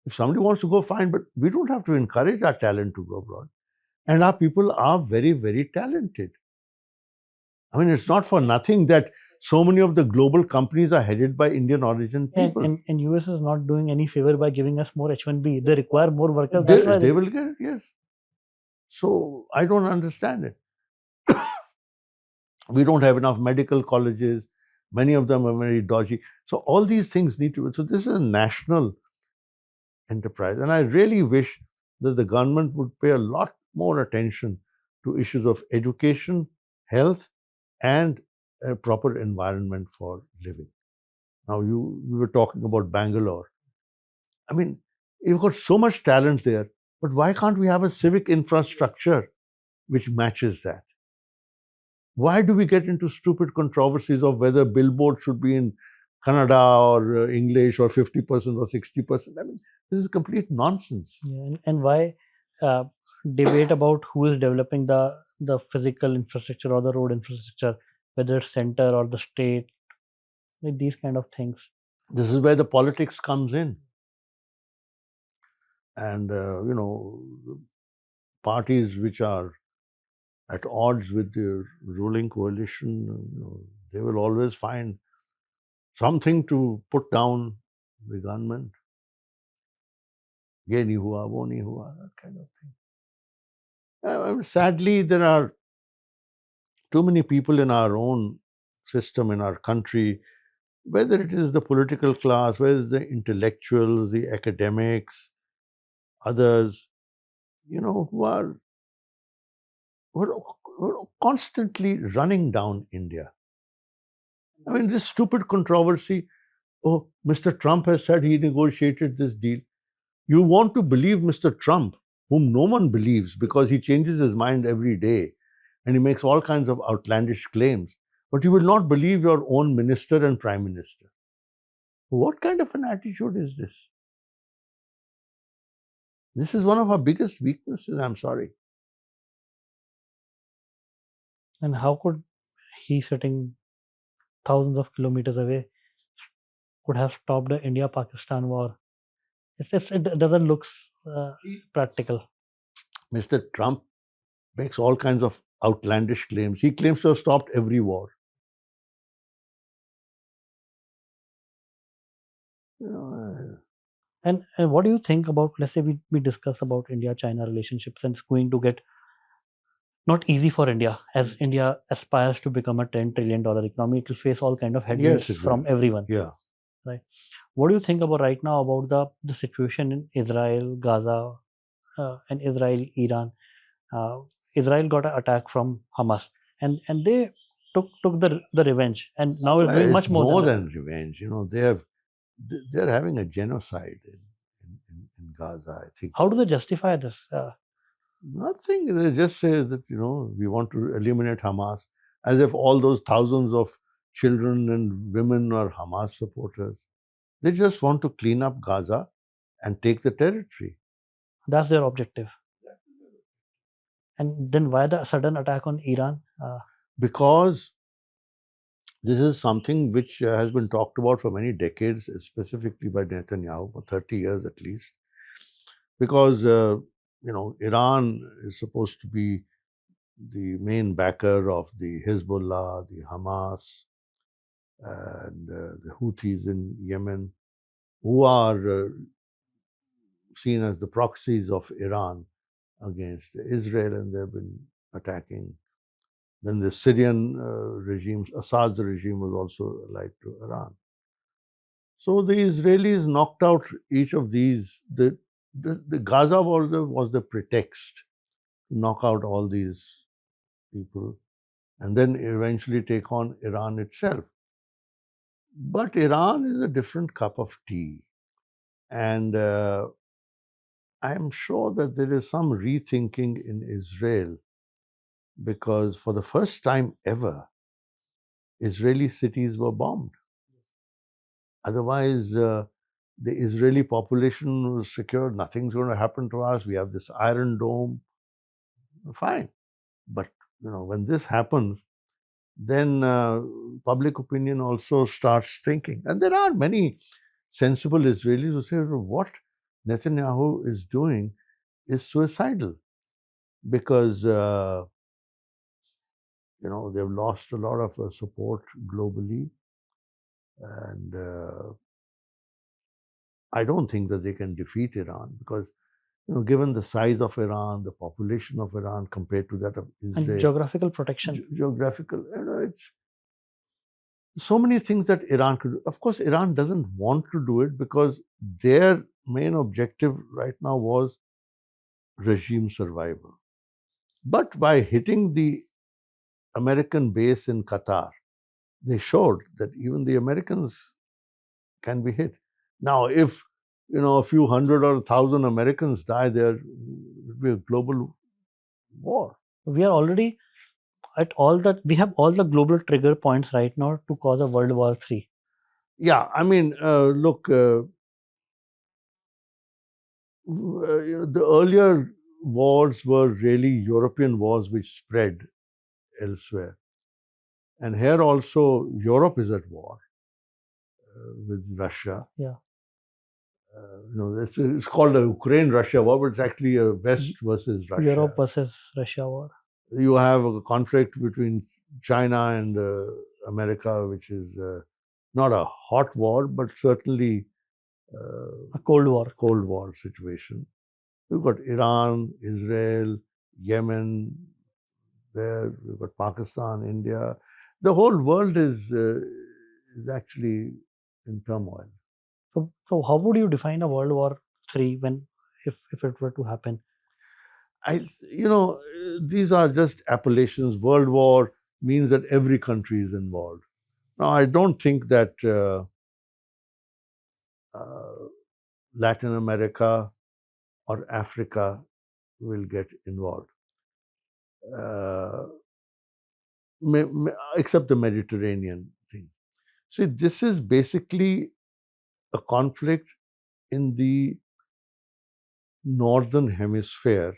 If somebody wants to go, fine, but we don't have to encourage our talent to go abroad. And our people are very, very talented. I mean, it's not for nothing that so many of the global companies are headed by Indian origin people. And US is not doing any favor by giving us more H-1B. They require more workers. They, That's why they will get it, yes. So I don't understand it. We don't have enough medical colleges. Many of them are very dodgy. So all these things need to. So this is a national enterprise, and I really wish that the government would pay a lot more attention to issues of education, health, and a proper environment for living. Now, we were talking about Bangalore. I mean, you've got so much talent there, but why can't we have a civic infrastructure which matches that? Why do we get into stupid controversies of whether billboard should be in Kannada or English or 50% or 60%? I mean, this is complete nonsense. Yeah, and why debate about who is developing the physical infrastructure or the road infrastructure, whether it's center or the state, like these kind of things. This is where the politics comes in. And, parties which are at odds with the ruling coalition, they will always find something to put down the government. Ye nahi hua, wo nahi hua, that kind of thing. Sadly, there are too many people in our own system, in our country, whether it is the political class, whether it's the intellectuals, the academics, others, who are constantly running down India. I mean, this stupid controversy, oh, Mr. Trump has said he negotiated this deal. You want to believe Mr. Trump, whom no one believes because he changes his mind every day and he makes all kinds of outlandish claims, but you will not believe your own minister and prime minister. What kind of an attitude is this? This is one of our biggest weaknesses, I'm sorry. And how could he, sitting thousands of kilometers away, could have stopped the India-Pakistan war? It doesn't look practical. Mr. Trump makes all kinds of outlandish claims. He claims to have stopped every war. And what do you think about, let's say we discuss about India-China relationships, and it's going to get not easy for India as India aspires to become a $10 trillion economy. It will face all kind of headwinds from everyone. Yeah. Right. What do you think about right now about the situation in Israel, Gaza, and Israel, Iran? Israel got an attack from Hamas, and they took the revenge, and now it's doing much more than revenge. They're having a genocide in Gaza, I think. How do they justify this? Nothing. They just say that, we want to eliminate Hamas, as if all those thousands of children and women are Hamas supporters. They just want to clean up Gaza and take the territory. That's their objective. And then why the sudden attack on Iran? Because this is something which has been talked about for many decades, specifically by Netanyahu, for 30 years at least. Because, Iran is supposed to be the main backer of the Hezbollah, the Hamas, and the Houthis in Yemen, who are seen as the proxies of Iran against Israel, and they've been attacking. Then the Syrian regimes, Assad's regime was also allied to Iran. So the Israelis knocked out each of these. The Gaza was the pretext to knock out all these people and then eventually take on Iran itself. But Iran is a different cup of tea. And I'm sure that there is some rethinking in Israel, because for the first time ever, Israeli cities were bombed. Otherwise, the Israeli population was secure. Nothing's going to happen to us. We have this Iron Dome. Fine. But, when this happens, then public opinion also starts thinking. And there are many sensible Israelis who say, what Netanyahu is doing is suicidal, because, they've lost a lot of support globally. And I don't think that they can defeat Iran, because, given the size of Iran, the population of Iran compared to that of Israel. And geographical protection. Geographical, it's so many things that Iran could do. Of course, Iran doesn't want to do it, because their main objective right now was regime survival. But by hitting the American base in Qatar, they showed that even the Americans can be hit. Now, if a few hundred or 1,000 Americans die, there will be a global war. We are already at we have all the global trigger points right now to cause a World War III. Yeah, I mean, look, the earlier wars were really European wars which spread elsewhere. And here also, Europe is at war with Russia. Yeah. It's called a Ukraine-Russia war, but it's actually a West versus Russia. Europe versus Russia war. You have a conflict between China and America, which is not a hot war, but certainly a Cold War. Cold War situation. We've got Iran, Israel, Yemen, there. We've got Pakistan, India. The whole world is actually in turmoil. So how would you define a World War III if it were to happen? These are just appellations. World War means that every country is involved. Now, I don't think that Latin America or Africa will get involved, except the Mediterranean thing. See, this is basically a conflict in the northern hemisphere,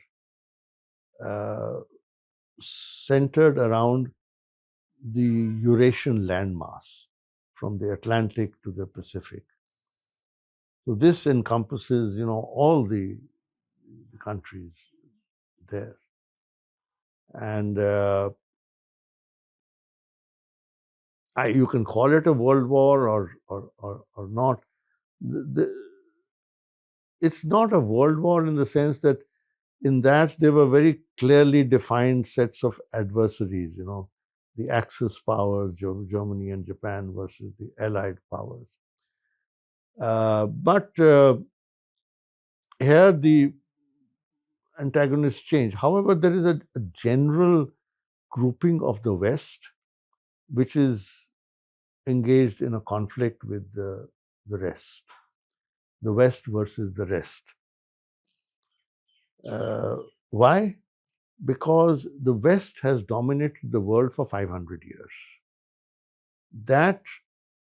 centered around the Eurasian landmass, from the Atlantic to the Pacific. So this encompasses, all the countries there. And you can call it a world war or not. It's not a world war in the sense that in that there were very clearly defined sets of adversaries, the Axis powers, Germany and Japan versus the Allied powers. But here the antagonists change. However, there is a general grouping of the West which is engaged in a conflict with the rest, the West versus the rest. Why? Because the West has dominated the world for 500 years. That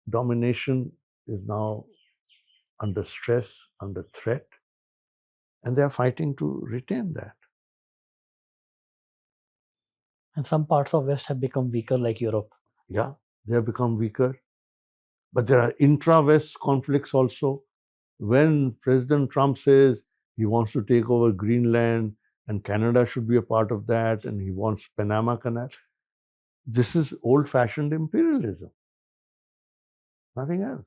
domination is now under stress, under threat, and they are fighting to retain that. And some parts of West have become weaker, like Europe. Yeah, they have become weaker. But there are intra-West conflicts also. When President Trump says he wants to take over Greenland and Canada should be a part of that, and he wants Panama Canal, this is old-fashioned imperialism, nothing else.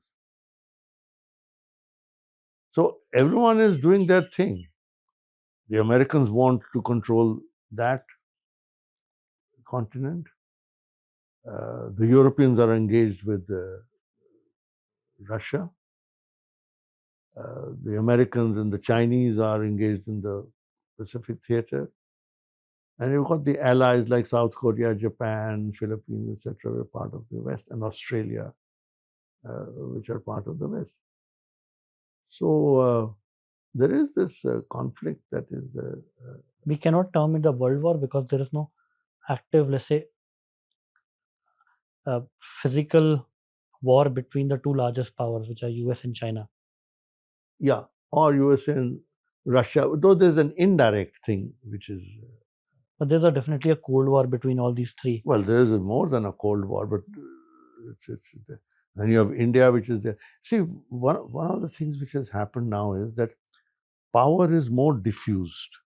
So everyone is doing their thing. The Americans want to control that continent. The Europeans are engaged with Russia. The Americans and the Chinese are engaged in the Pacific theater. And you've got the allies like South Korea, Japan, Philippines, etc., who are part of the West, and Australia, which are part of the West. So there is this conflict that is. We cannot term it a world war because there is no active, let's say, physical war between the two largest powers, which are US and China. Yeah, or US and Russia, though there's an indirect thing, which is. But there's definitely a Cold War between all these three. Well, there's more than a Cold War, but it's then you have India, which is there. See, one of the things which has happened now is that power is more diffused.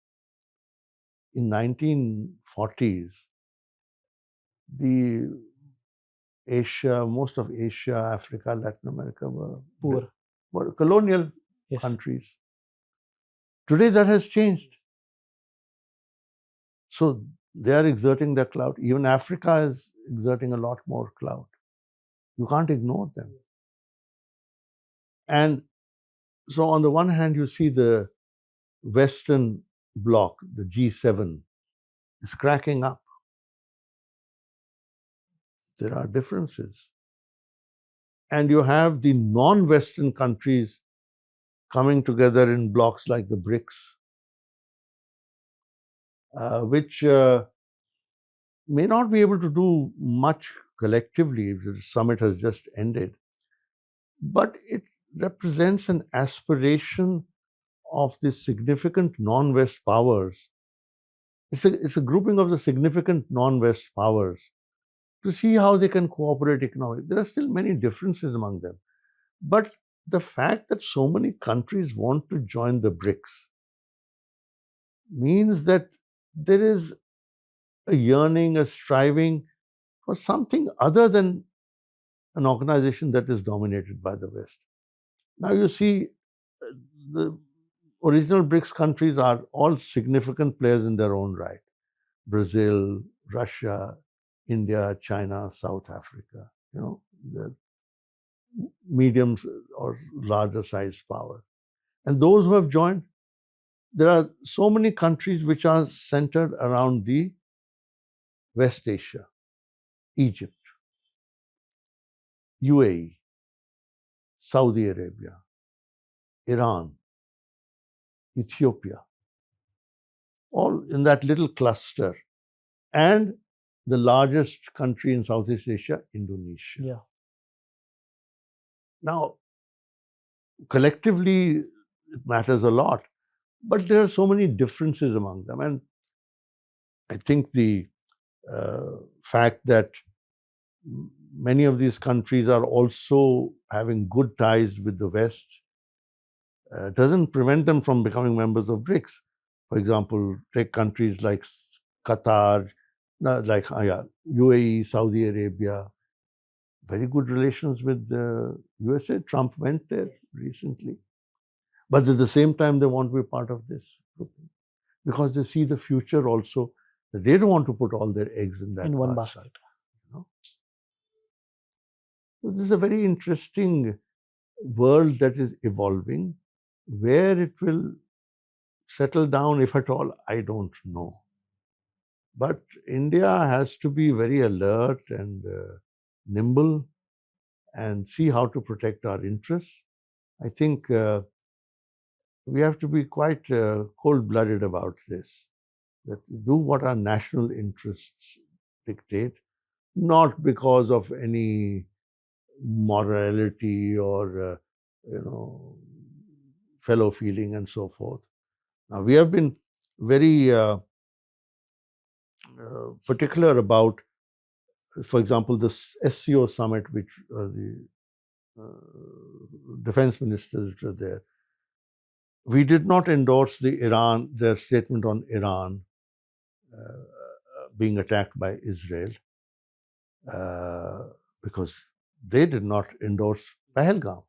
In 1940s, the Asia, most of Asia, Africa, Latin America were colonial countries. Today that has changed. So they are exerting their clout. Even Africa is exerting a lot more clout. You can't ignore them. And so on the one hand, you see the Western bloc, the G7, is cracking up. There are differences. And you have the non-Western countries coming together in blocs like the BRICS, which may not be able to do much collectively. The summit has just ended. But it represents an aspiration of the significant non-West powers. It's a grouping of the significant non-West powers to see how they can cooperate economically. There are still many differences among them. But the fact that so many countries want to join the BRICS means that there is a yearning, a striving for something other than an organization that is dominated by the West. Now you see, the original BRICS countries are all significant players in their own right. Brazil, Russia, India, China, South Africa, they're medium or larger size power. And those who have joined, there are so many countries which are centered around the West Asia, Egypt, UAE, Saudi Arabia, Iran, Ethiopia, all in that little cluster. And the largest country in Southeast Asia, Indonesia. Yeah. Now, collectively, it matters a lot, but there are so many differences among them. And I think the fact that many of these countries are also having good ties with the West doesn't prevent them from becoming members of BRICS. For example, take countries like Qatar, like UAE, Saudi Arabia, very good relations with the USA. Trump went there recently. But at the same time, they want to be part of this group because they see the future also. They don't want to put all their eggs in that one basket. So this is a very interesting world that is evolving. Where it will settle down, if at all, I don't know. But India has to be very alert and nimble and see how to protect our interests. I think we have to be quite cold-blooded about this, that we do what our national interests dictate, not because of any morality or, you know, fellow feeling and so forth. Now, we have been very particular about, for example, the SCO summit, which the defense ministers which were there. We did not endorse their statement on Iran being attacked by Israel because they did not endorse Pahalgam.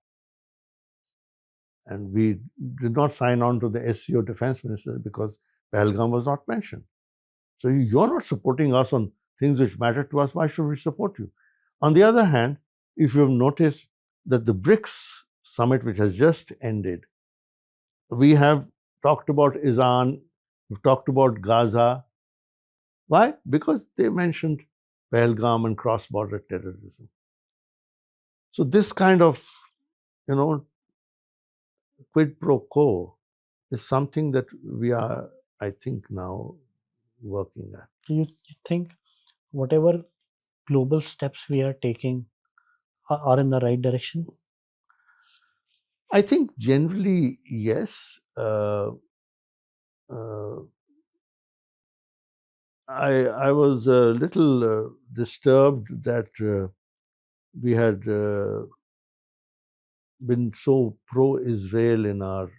And we did not sign on to the SCO defense minister because Pahalgam was not mentioned. So you're not supporting us on things which matter to us. Why should we support you? On the other hand, if you have noticed that the BRICS summit, which has just ended, we have talked about Iran, we've talked about Gaza. Why? Because they mentioned Pahalgam and cross-border terrorism. So this kind of, you know, quid pro quo is something that we are, I think, now working at. Do you think whatever global steps we are taking are in the right direction? I think generally, yes. I was a little disturbed that we had been so pro-Israel in our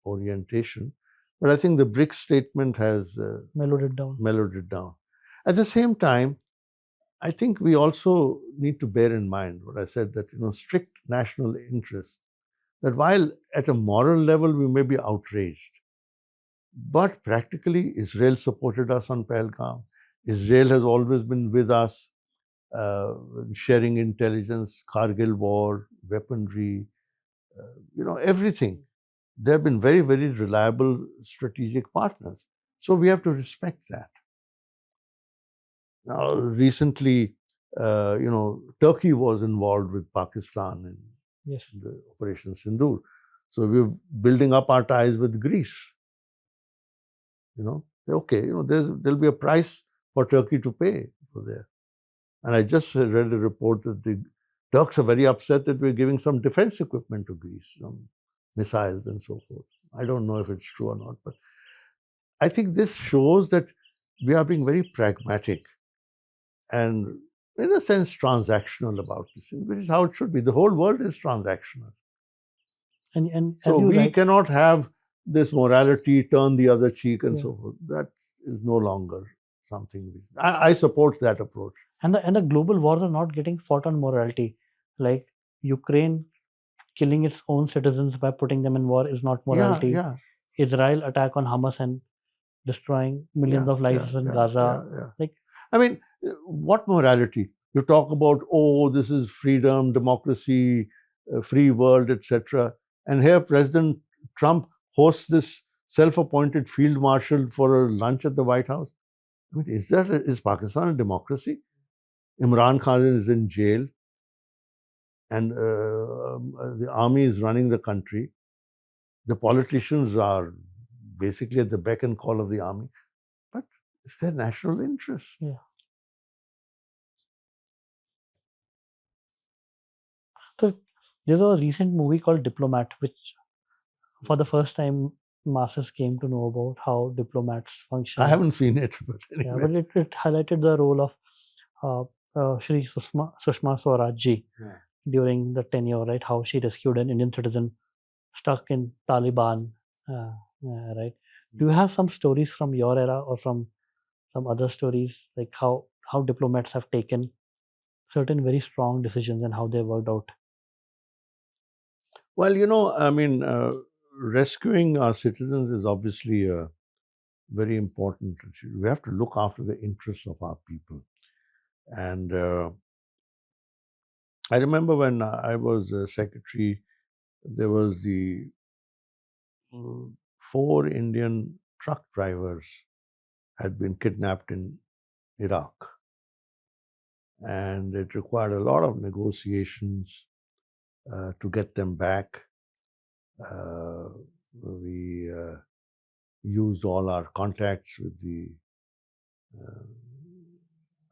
orientation, but I think the BRICS statement has Mellowed it down. mellowed it down. At the same time, I think we also need to bear in mind what I said, that, you know, strict national interest, that while at a moral level we may be outraged, but practically Israel supported us on Pahalgam. Israel has always been with us, sharing intelligence, Kargil war, weaponry, you know, everything. They have been very, very reliable strategic partners. So we have to respect that. Now, recently, you know, Turkey was involved with Pakistan in Yes. the Operation Sindhoor. So we're building up our ties with Greece. You know, okay, you know, there'll be a price for Turkey to pay for there. And I just read a report that the Turks are very upset that we're giving some defense equipment to Greece, some missiles and so forth. I don't know if it's true or not, but I think this shows that we are being very pragmatic and, in a sense, transactional about this thing, which is how it should be. The whole world is transactional. And So as you we cannot have this morality, turn the other cheek and Yeah. so forth. That is no longer something. I support that approach. And the global wars are not getting fought on morality. Like Ukraine killing its own citizens by putting them in war is not morality. Yeah. Israel attack on Hamas and destroying millions of lives in Gaza. Like, I mean, what morality? You talk about, oh, this is freedom, democracy, free world, etc. And here President Trump hosts this self-appointed field marshal for a lunch at the White House. I mean, is Pakistan a democracy? Imran Khan is in jail, and the army is running the country. The politicians are basically at the beck and call of the army. But it's their national interest. yeah. So there's a recent movie called Diplomat, which for the first time masses came to know about how diplomats function. I haven't seen it, but Yeah, anyway. but it highlighted the role of Shri Sushma Swaraj ji during the tenure, right? How she rescued an Indian citizen stuck in Taliban, right? Do you have some stories from your era or from some other stories, like how diplomats have taken certain very strong decisions and how they worked out? Well, you know, I mean, rescuing our citizens is obviously very important. We have to look after the interests of our people. And I remember when I was secretary, there was the 4 Indian truck drivers had been kidnapped in Iraq. And it required a lot of negotiations to get them back. We used all our contacts with the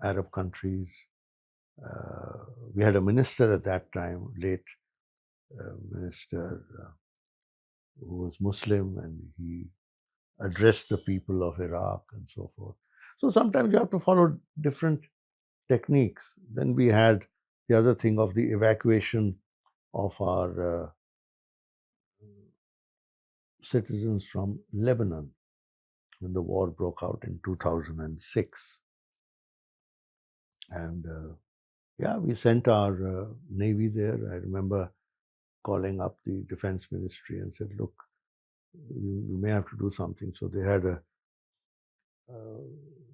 Arab countries. We had a minister at that time, late minister, who was Muslim, and he addressed the people of Iraq and so forth. So sometimes you have to follow different techniques. Then we had the other thing of the evacuation of our citizens from Lebanon when the war broke out in 2006. And yeah, we sent our Navy there. I remember calling up the Defense Ministry and said, look, we may have to do something. So they had a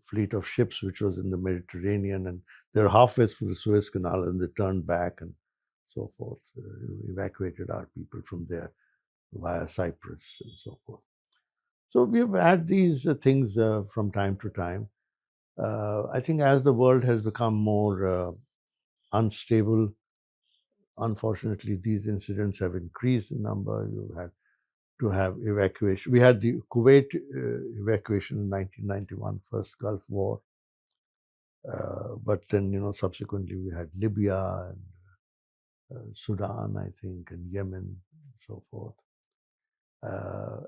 fleet of ships which was in the Mediterranean, and they were halfway through the Suez Canal and they turned back and so forth. Evacuated our people from there via Cyprus and so forth. So we have had these things from time to time. I think as the world has become more unstable, unfortunately, these incidents have increased in number. You had to have evacuation. We had the Kuwait evacuation in 1991, first Gulf War. But then, subsequently we had Libya and Sudan, I think, and Yemen, and so forth.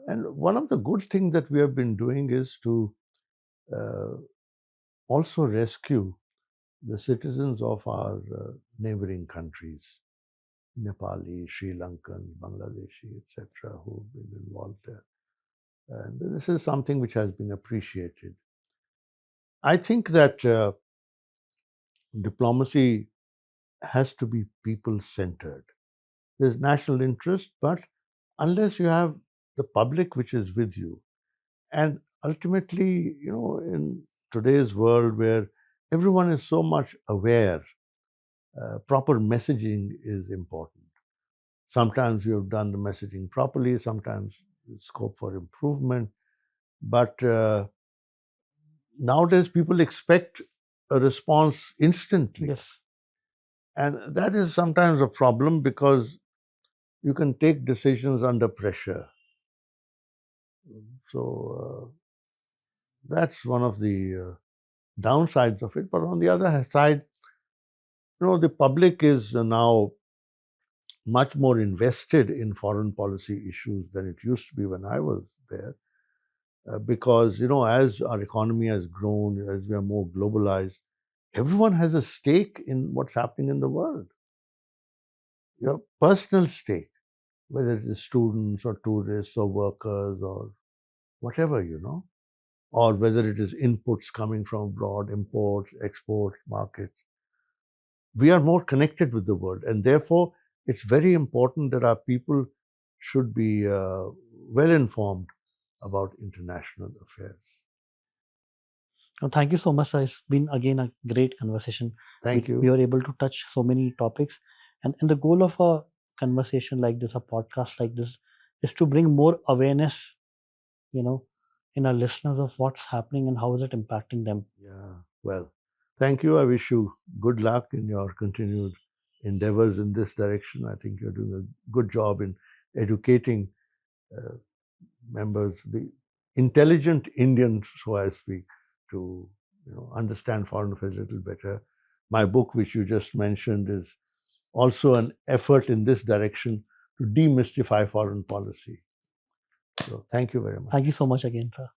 And one of the good things that we have been doing is to also rescue the citizens of our neighboring countries, Nepali, Sri Lankan, Bangladeshi, etc., who've been involved there. And this is something which has been appreciated. I think that diplomacy has to be people-centered. There's national interest, but unless you have the public which is with you, and ultimately, in today's world where everyone is so much aware, proper messaging is important. Sometimes we have done the messaging properly, sometimes there's scope for improvement, but nowadays people expect a response instantly. Yes. And that is sometimes a problem because you can take decisions under pressure. So that's one of the downsides of it. But on the other side, the public is now much more invested in foreign policy issues than it used to be when I was there. Because, as our economy has grown, as we are more globalized, everyone has a stake in what's happening in the world. Your personal stake, whether it is students or tourists or workers or whatever, or whether it is inputs coming from abroad, imports, exports, markets. We are more connected with the world, and therefore it's very important that our people should be well informed about international affairs. Thank you so much, sir. It's been again a great conversation. Thank you. We were able to touch so many topics, and the goal of a conversation like this, a podcast like this, is to bring more awareness, in our listeners of what's happening and how is it impacting them. Yeah, well, thank you. I wish you good luck in your continued endeavors in this direction. I think you're doing a good job in educating members, the intelligent Indians, so I speak, to understand foreign affairs a little better. My book, which you just mentioned, is also an effort in this direction to demystify foreign policy. So thank you very much. Thank you so much again, sir.